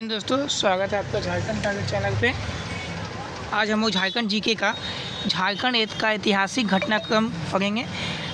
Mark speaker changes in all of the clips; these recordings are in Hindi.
Speaker 1: दोस्तों, स्वागत है आपका झारखंड टारगेट चैनल पे। आज हम लोग झारखंड जीके का झारखंड का ऐतिहासिक घटनाक्रम पढ़ेंगे।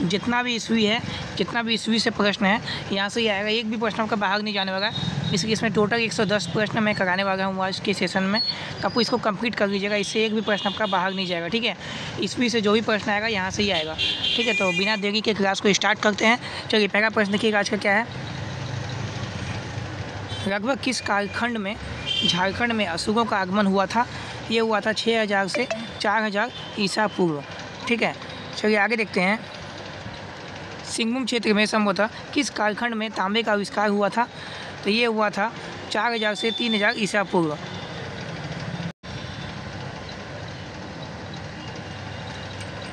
Speaker 1: जितना भी ईस्वी से प्रश्न है यहाँ से ही आएगा। एक भी प्रश्न आपका बाहर नहीं जाने वाला। इसलिए इसमें टोटल 110 प्रश्न मैं कराने वाला हूँ आज के सेशन में। आपको इसको कंप्लीट कर लीजिएगा, इससे एक भी प्रश्न आपका बाहर नहीं जाएगा। ठीक है, ईस्वी से जो भी प्रश्न आएगा यहाँ से ही आएगा। ठीक है, तो बिना देरी के क्लास को स्टार्ट करते हैं। चलिए, पहला प्रश्न देखिएगा आज का क्या है। लगभग किस कालखंड में झारखंड में असुरों का आगमन हुआ था? ये हुआ था 6000 से 4000 ईसा पूर्व। ठीक है, चलिए आगे देखते हैं। सिंहभूम क्षेत्र में संभवतः किस कालखंड में तांबे का आविष्कार हुआ था? तो ये हुआ था 4000 से 3000 ईसा पूर्व।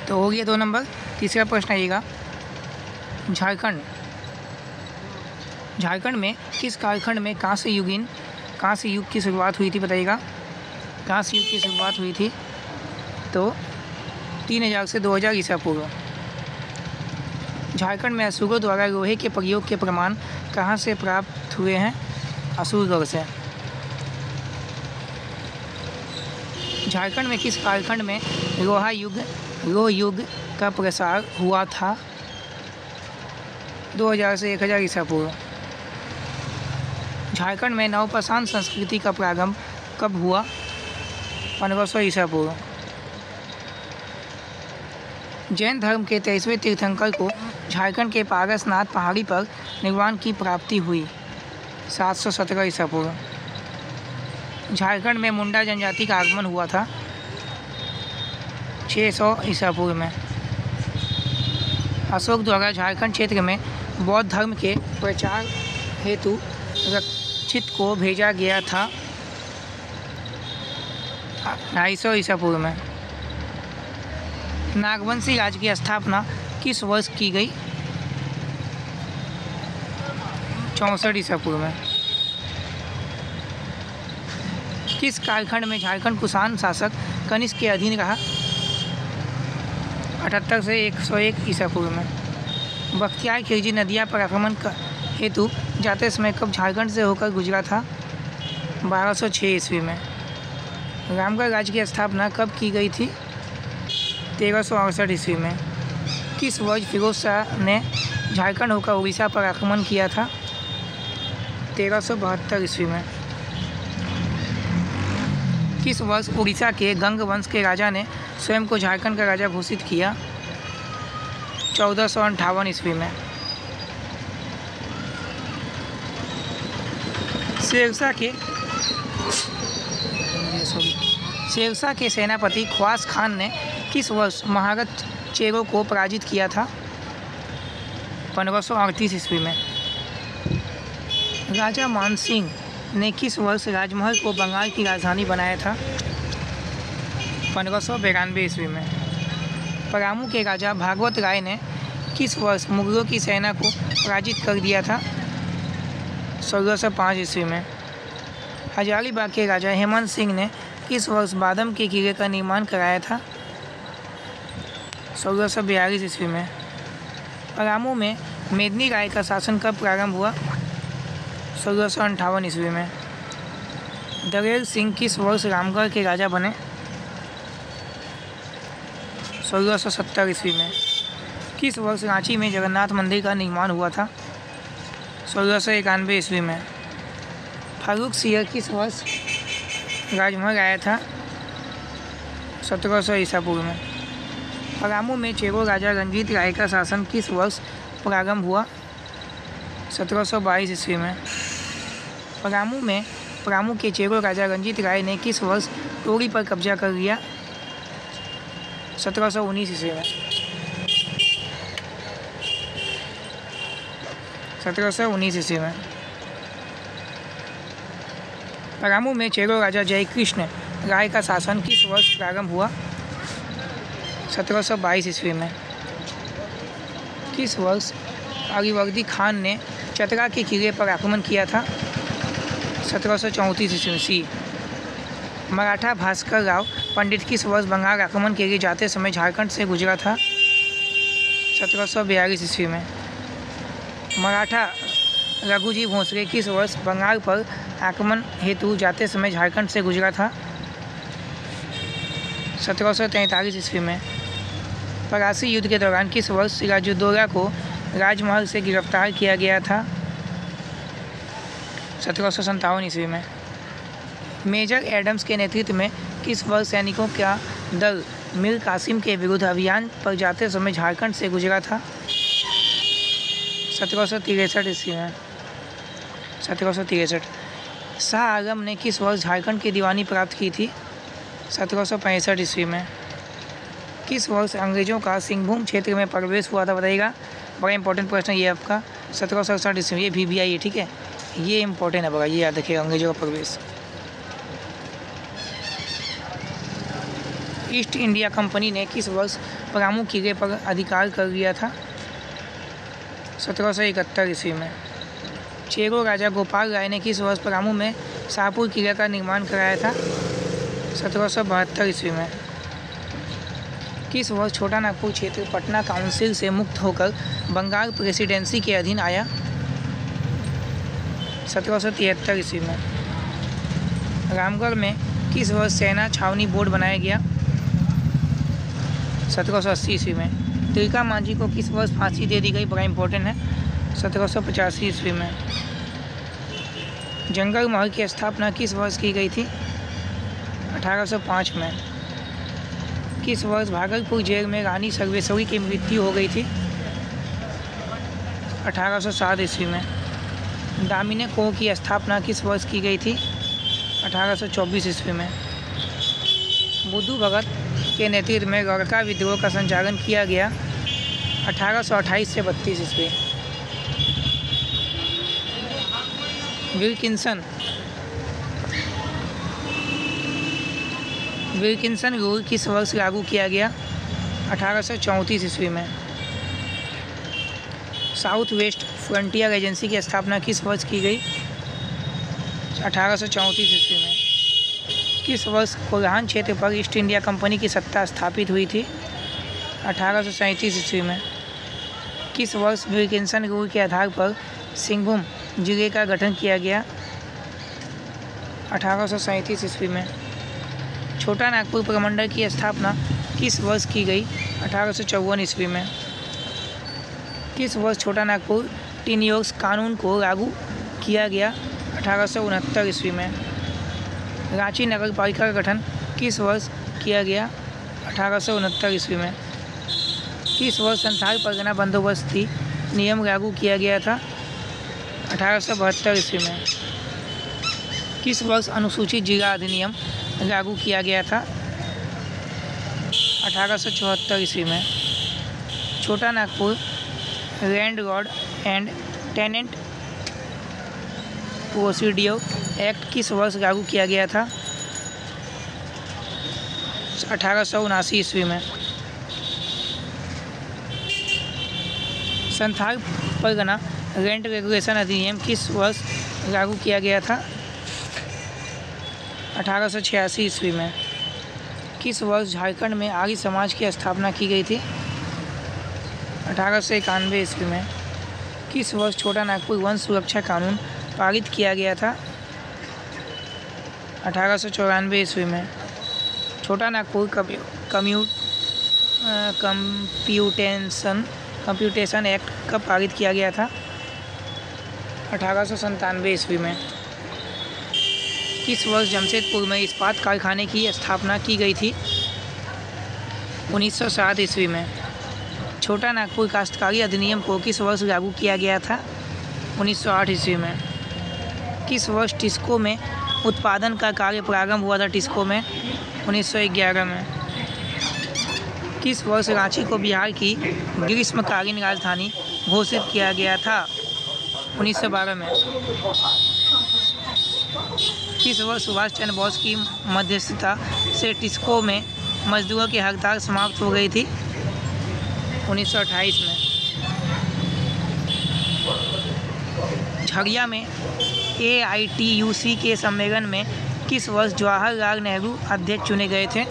Speaker 1: तो हो गया 2 नंबर। तीसरा प्रश्न आइएगा। झारखंड में किस कालखंड में कांस्य युग की शुरुआत हुई थी? बताइएगा, कांस्य युग की शुरुआत हुई थी तो 3000 से 2000 ईसा पूर्व। झारखंड में असुरों द्वारा लोहे के प्रयोग के प्रमाण कहाँ से प्राप्त हुए हैं? असुरगढ़ से। झारखंड में किस कालखंड में लोह युग का प्रसार हुआ था? 2000 से 1000 ईसा पूर्व। झारखंड में नवपाषाण संस्कृति का प्रारंभ कब हुआ? 1500 ईसा पूर्व। जैन धर्म के 23वें तीर्थंकर को झारखंड के पारसनाथ पहाड़ी पर निर्वाण की प्राप्ति हुई 717 ईसा पूर्व। झारखंड में मुंडा जनजाति का आगमन हुआ था 600 ईसा पूर्व में। अशोक द्वारा झारखंड क्षेत्र में बौद्ध धर्म के प्रचार हेतु रक्षित को भेजा गया था 250 ईसा पूर्व में। नागवंशी राज्य की स्थापना किस वर्ष की गई? 64 ईसा पूर्व में। किस कालखंड में झारखंड कुषाण शासक कनिष्क के अधीन रहा? 78 से 101 ईसा पूर्व में। बख्तियार खिलजी नदिया पर आक्रमण हेतु जाते समय कब झारखंड से होकर गुजरा था? 1206 ईस्वी में। रामगढ़ राज्य की स्थापना कब की गई थी? 1368 ईस्वी में। किस वर्ष फिरोज शाह ने झारखंड होकर उड़ीसा पर आक्रमण किया था? 1372 ईस्वी में। किस वर्ष उड़ीसा के गंग वंश के राजा ने स्वयं को झारखंड का राजा घोषित किया? 1458 ईस्वी में। शेरशाह के सेनापति ख्वास खान ने किस वर्ष महारथ चेरो को पराजित किया था? 1538 ईस्वी में। राजा मानसिंह ने किस वर्ष राजमहल को बंगाल की राजधानी बनाया था? 1592 ईस्वी में। परामू के राजा भागवत राय ने किस वर्ष मुगलों की सेना को पराजित कर दिया था? 1605 ईस्वी में। हजारीबाग के राजा हेमंत सिंह ने किस वर्ष बादम के किले का निर्माण कराया था? 1642 ईस्वी में। परामू में मेदिनी राय का शासन कब प्रारंभ हुआ? 1658 ईस्वी में। दलेर सिंह किस वर्ष रामगढ़ के राजा बने? 1670 ईस्वी में। किस वर्ष रांची में जगन्नाथ मंदिर का निर्माण हुआ था? 1691 ईस्वी में। फारूक सियर किस वर्ष राजमहल आया था? 1700 ईसा पूर्व में। परामू में चेरो राजा रंजीत राय का शासन किस वर्ष प्रारंभ हुआ? 1722 ईस्वी में। परामू के चेरो राजा रंजीत राय ने किस वर्ष टोरी पर कब्जा कर लिया? 1719 ईस्वी में। 1719 ईस्वी में। परामू में चेरो राजा जयकृष्ण राय का शासन किस वर्ष प्रारंभ हुआ? 1722 ईस्वी में। किस वर्ष अलीवर्दी खान ने चतरा के किले पर आक्रमण किया था? 1734 ईस्वी में। मराठा भास्कर राव पंडित किस वर्ष बंगाल आक्रमण के लिए जाते समय झारखंड से गुजरा था? 1742 ईस्वी में। मराठा रघुजी भोसले किस वर्ष बंगाल पर आक्रमण हेतु जाते समय झारखंड से गुजरा था? 1743 ईस्वी में। परासी युद्ध के दौरान किस वर्ष सिराजुद्दौला को राजमहल से गिरफ्तार किया गया था? 1757 ईस्वी में। मेजर एडम्स के नेतृत्व में किस वर्ष सैनिकों का दल मीर कासिम के विरुद्ध अभियान पर जाते समय झारखंड से गुजरा था? 1763 ईस्वी में। 1763। शाह आलम ने किस वर्ष झारखंड की दीवानी प्राप्त की थी? 1765 ईस्वी में। किस वर्ष अंग्रेजों का सिंहभूम क्षेत्र में प्रवेश हुआ था? बताइएगा, बड़ा इंपॉर्टेंट प्रश्न ये आपका। 1767 ईस्वी। ये VBI है, ठीक है, ये इंपॉर्टेंट है, बड़ा ये याद रखिएगा, अंग्रेजों का प्रवेश। ईस्ट इंडिया कंपनी ने किस वर्ष परामू किले पर अधिकार कर लिया था? 1771 ईस्वी में। चेरो राजा गोपाल राय ने किस वर्ष परामू में शाहपुर किले का निर्माण कराया था? 1772 ईस्वी में। किस वर्ष छोटा नागपुर क्षेत्र पटना काउंसिल से मुक्त होकर बंगाल प्रेसिडेंसी के अधीन आया? 1773 ईस्वी में। रामगढ़ में किस वर्ष सेना छावनी बोर्ड बनाया गया? 1780 ईस्वी में। तिलका मांझी को किस वर्ष फांसी दे दी गई? बड़ा इंपॉर्टेंट है, 1785 ईस्वी में। जंगल महल की स्थापना किस वर्ष की गई थी? 1805 में। किस वर्ष भागलपुर जेल में रानी सर्वेश्वरी की मृत्यु हो गई थी? 1807 ईस्वी में। दामिनी कोर की स्थापना किस वर्ष की गई थी? 1824 ईस्वी में। बुद्धू भगत के नेतृत्व में गौरका विद्रोह का संचालन किया गया 1828 से 32 ईस्वी। विल्किंसन रूल किस वर्ष लागू किया गया? 1834 ईस्वी में। साउथ वेस्ट फ्रंटियर एजेंसी की स्थापना किस वर्ष की गई? 1834 ईस्वी में। किस वर्ष कोल्हान क्षेत्र पर ईस्ट इंडिया कंपनी की सत्ता स्थापित हुई थी? 1837 ईस्वी में। किस वर्ष विल्किंसन रूल के आधार पर सिंहभूम जिले का गठन किया गया? 1837 ईस्वी में। छोटा नागपुर प्रमंडल की स्थापना किस वर्ष की गई? 1854 ईस्वी में। किस वर्ष छोटा नागपुर टिनियोक्स कानून को लागू किया गया? 1869 ईस्वी में। रांची नगर पालिका का गठन किस वर्ष किया गया? 1869 ईस्वी में। किस वर्ष संथाल परगना बंदोबस्ती नियम लागू किया गया था? 1872 ईस्वी में। किस वर्ष अनुसूचित जिला अधिनियम लागू किया गया था? 1874 ईस्वी में। Chota Nagpur landlord and tenant procedure act किस वर्ष लागू किया गया था? 1879 ईस्वी में। संथाल परगना रेंट रेगुलेशन अधिनियम किस वर्ष लागू किया गया था? 1886 ईस्वी में। किस वर्ष झारखंड में आर्य समाज की स्थापना की गई थी? 1891 ईस्वी में। किस वर्ष छोटा नागपुर वन सुरक्षा कानून पारित किया गया था? 1894 ईस्वी में। छोटा नागपुर कंप्यूटेशन एक्ट कब पारित किया गया था? 1897 ईस्वी में। किस वर्ष जमशेदपुर में इस्पात कारखाने की स्थापना की गई थी? 1907 ईस्वी में। छोटा नागपुर काश्तकारी अधिनियम को किस वर्ष लागू किया गया था? 1908 ईस्वी में। किस वर्ष टिस्को में उत्पादन का कार्य प्रारंभ हुआ था? टिस्को में 1911 में। किस वर्ष रांची को बिहार की ग्रीष्मकालीन राजधानी घोषित किया गया था? 1912 में। किस वर्ष सुभाष चंद्र बोस की मध्यस्थता से टिस्को में मजदूरों की हड़ताल समाप्त हो गई थी? 1928 में। झरिया में AITUC के सम्मेलन में किस वर्ष जवाहरलाल नेहरू अध्यक्ष चुने गए थे?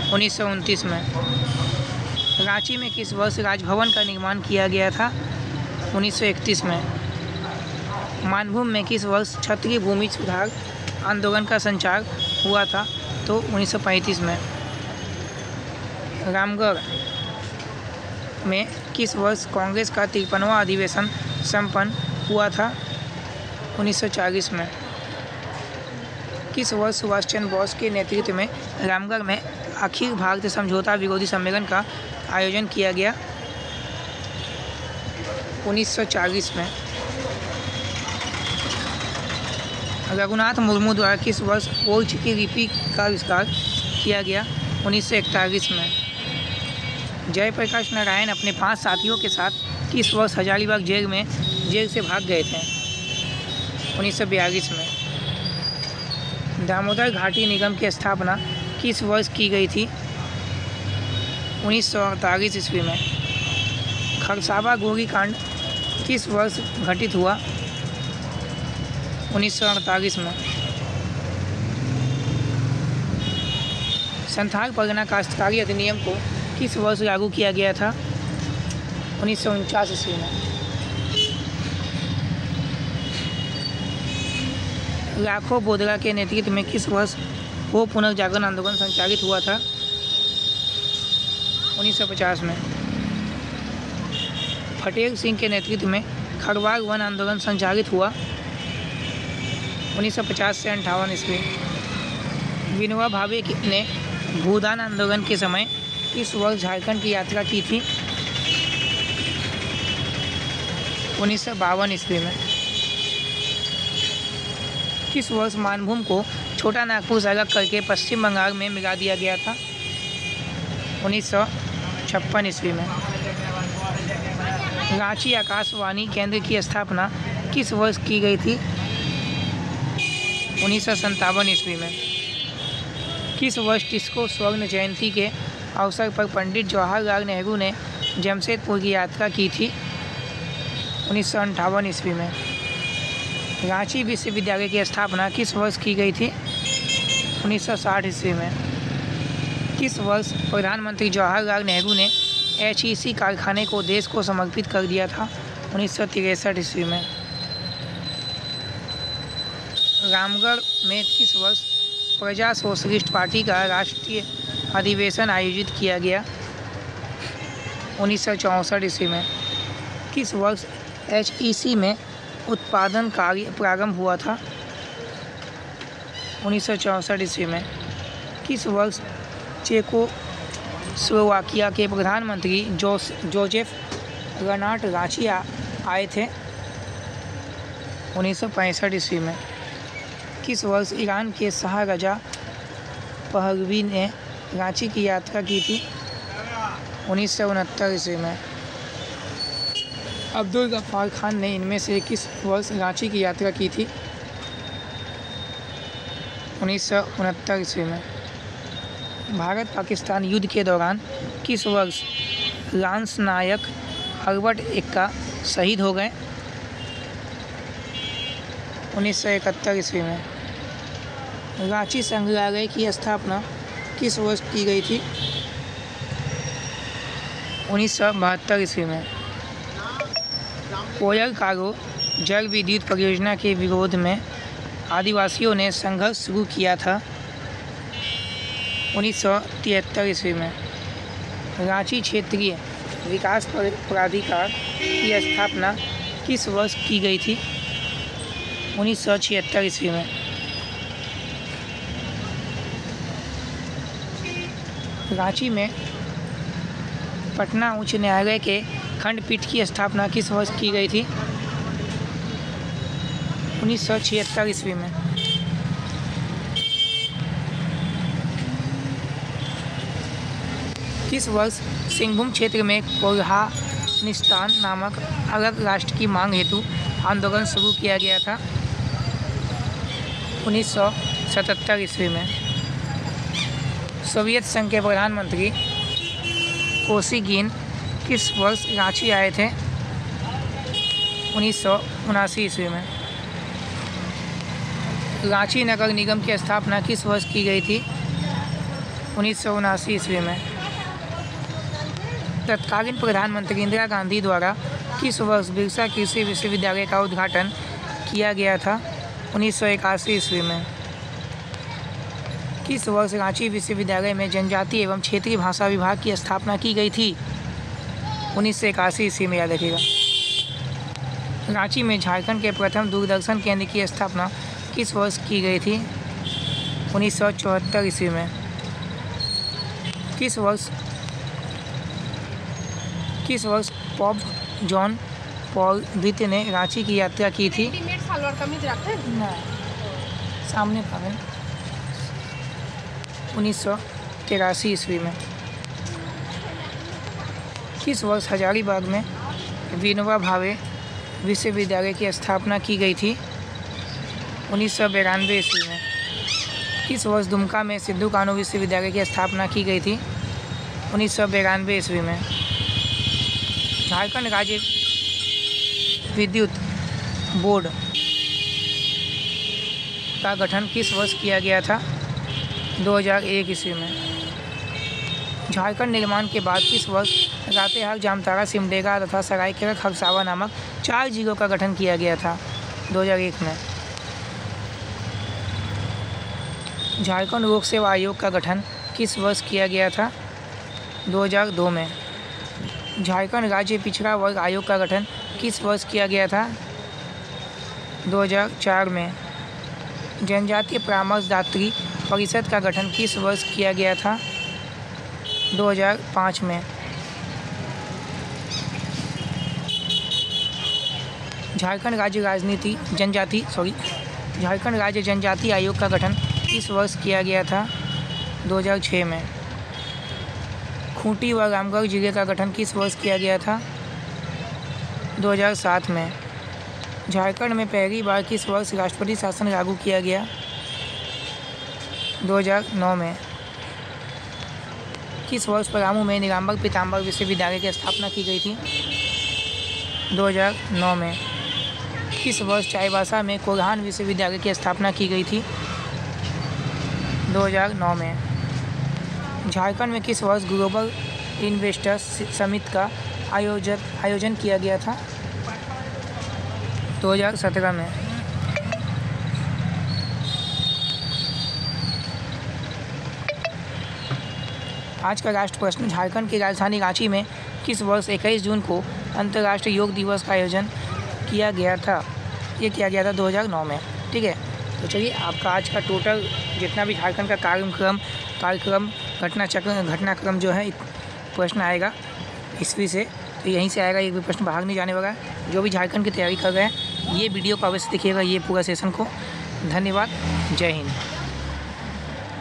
Speaker 1: 1929 में। रांची में किस वर्ष राजभवन का निर्माण किया गया था? 1931 में। मानभूम में किस वर्ष क्षत्रिय भूमि सुधार आंदोलन का संचार हुआ था? तो 1935 में। रामगढ़ में किस वर्ष कांग्रेस का 53वां अधिवेशन संपन्न हुआ था? 1940 में। किस वर्ष सुभाष चंद्र बोस के नेतृत्व में रामगढ़ में अखिल भारतीय समझौता विरोधी सम्मेलन का आयोजन किया गया? 1940 में। रघुनाथ मुर्मू द्वारा किस वर्ष ओल्ड की लिपि का आविष्कार किया गया? 1941 में। जयप्रकाश नारायण अपने 5 साथियों के साथ किस वर्ष हजारीबाग जेल से भाग गए थे? 1942 में। दामोदर घाटी निगम की स्थापना किस वर्ष की गई थी? 1948 ईस्वी में। खरसावा गोलीकांड किस वर्ष घटित हुआ? 1948 में। संथाल परगना काश्तकारी अधिनियम को किस वर्ष लागू किया गया था? 1949 ईस्वी में। लाखों बोदरा के नेतृत्व में किस वर्ष वो पुनर्जागरण आंदोलन संचालित हुआ था? 1950 में। पटेल सिंह के नेतृत्व में खरवार वन आंदोलन संचालित हुआ? 1950 से 58 ईस्वी। विनोबा भावे ने भूदान आंदोलन के समय किस वर्ष झारखंड की यात्रा की थी? 1952 ईस्वी में। किस वर्ष मानभूम को छोटा नागपुर से अलग करके पश्चिम बंगाल में मिला दिया गया था? 1956 ईस्वी में। रांची आकाशवाणी केंद्र की स्थापना किस वर्ष की गई थी? 1957 ईस्वी में। किस वर्ष टिस्को स्वर्ण जयंती के अवसर पर पंडित जवाहरलाल नेहरू ने जमशेदपुर की यात्रा की थी? 1958 ईस्वी में। रांची विश्वविद्यालय की स्थापना किस वर्ष की गई थी? 1960 ईस्वी में। किस वर्ष प्रधानमंत्री जवाहरलाल नेहरू ने HEC कारखाने को देश को समर्पित कर दिया था? 1963 ईस्वी में। रामगढ़ में किस वर्ष प्रजा सोशलिस्ट पार्टी का राष्ट्रीय अधिवेशन आयोजित किया गया? 1964 ईस्वी में। किस वर्ष HEC में उत्पादन कार्य प्रारंभ हुआ था? 1964 ईस्वी में। किस वर्ष चेकोस्लोवाकिया के प्रधानमंत्री जोसेफ रेनाल्ड रांची आए थे? 1965 ईस्वी में। किस वर्ष ईरान के शाह रजा पहलवी ने रांची की यात्रा की थी? 1969 ईस्वी में। अब्दुल गफ्फार खान ने इनमें से किस वर्ष रांची की यात्रा की थी? 1969 ईस्वी में। भारत पाकिस्तान युद्ध के दौरान किस वर्ष लांस नायक हर्बर्ट एक्का शहीद हो गए? 1971 ईस्वी में। रांची संग्रहालय की स्थापना किस वर्ष की गई थी? 1972 ईस्वी में। कोयल कारो जल विद्युत परियोजना के विरोध में आदिवासियों ने संघर्ष शुरू किया था? 1973 ईस्वी में। रांची क्षेत्रीय विकास प्राधिकार की स्थापना किस वर्ष की गई थी? 1976 ईस्वी में। रांची में पटना उच्च न्यायालय के खंडपीठ की स्थापना किस वर्ष की गई थी? 1976 ईस्वी में। किस वर्ष सिंहभूम क्षेत्र में कोल्हानिस्तान नामक अलग राष्ट्र की मांग हेतु आंदोलन शुरू किया गया था? 1977 ईस्वी में। सोवियत संघ के प्रधानमंत्री कोसिगिन किस वर्ष रांची आए थे? 1979 ईस्वी में। रांची नगर निगम की स्थापना किस वर्ष की गई थी? 1979 ईस्वी में। तत्कालीन प्रधानमंत्री इंदिरा गांधी द्वारा किस वर्ष बिरसा कृषि विश्वविद्यालय का उद्घाटन किया गया था? 1981 ईस्वी में। किस वर्ष रांची विश्वविद्यालय में जनजातीय एवं क्षेत्रीय भाषा विभाग की स्थापना की गई थी? 1981 ईस्वी में, याद रखिएगा। रांची में झारखंड के प्रथम दूरदर्शन केंद्र की स्थापना किस वर्ष की गई थी? 1974 ईस्वी में। किस वर्ष पॉप जॉन पॉल द्वितीय ने रांची की यात्रा की थी? सामने पागल 1983 ईस्वी में। किस वर्ष हजारीबाग में विनोबा भावे विश्वविद्यालय की स्थापना की गई थी? 1992 ईस्वी में। किस वर्ष दुमका में सिद्धू कानू विश्वविद्यालय की स्थापना की गई थी? 1992 ईस्वी में। झारखंड राज्य विद्युत बोर्ड का गठन किस वर्ष किया गया था? 2001 ईस्वी में। झारखंड निर्माण के बाद किस वर्ष लातेहार, जामताड़ा, सिमडेगा तथा सरायकेला खरसावा नामक 4 जिलों का गठन किया गया था? 2001 में। झारखंड लोक सेवा आयोग का गठन किस वर्ष किया गया था? 2002 में। झारखंड राज्य पिछड़ा वर्ग आयोग का गठन किस वर्ष किया गया था? 2004 में। जनजातीय परामर्शदात्री परिषद का गठन किस वर्ष किया गया था? 2005 में। झारखंड राज्य जनजाति आयोग का गठन किस वर्ष किया गया था? 2006 में। खूंटी व रामगढ़ जिले का गठन किस वर्ष किया गया था? 2007 में। झारखंड में पहली बार किस वर्ष राष्ट्रपति शासन लागू किया गया? 2009 में। किस वर्ष पलामू में नीलाम्बर पीताम्बर विश्वविद्यालय की स्थापना की गई थी? 2009 में। किस वर्ष चाईबासा में कोल्हान विश्वविद्यालय की स्थापना की गई थी? 2009 में। झारखंड में किस वर्ष ग्लोबल इन्वेस्टर्स समिट का आयोजन किया गया था? 2017 में। आज का राष्ट्र प्रश्न, झारखंड की राजधानी रांची में किस वर्ष 21 जून को अंतर्राष्ट्रीय योग दिवस का आयोजन किया गया था? ये किया गया था 2009 में। ठीक है, तो चलिए आपका आज का टोटल जितना भी झारखंड का कार्यक्रम घटनाक्रम जो है प्रश्न आएगा ईस्वी से, तो यहीं से आएगा, एक भी प्रश्न बाहर नहीं जाने वाला है। जो भी झारखंड की तैयारी कर रहे हैं ये वीडियो को अवश्य देखिएगा, ये पूरा सेशन को। धन्यवाद, जय हिंद।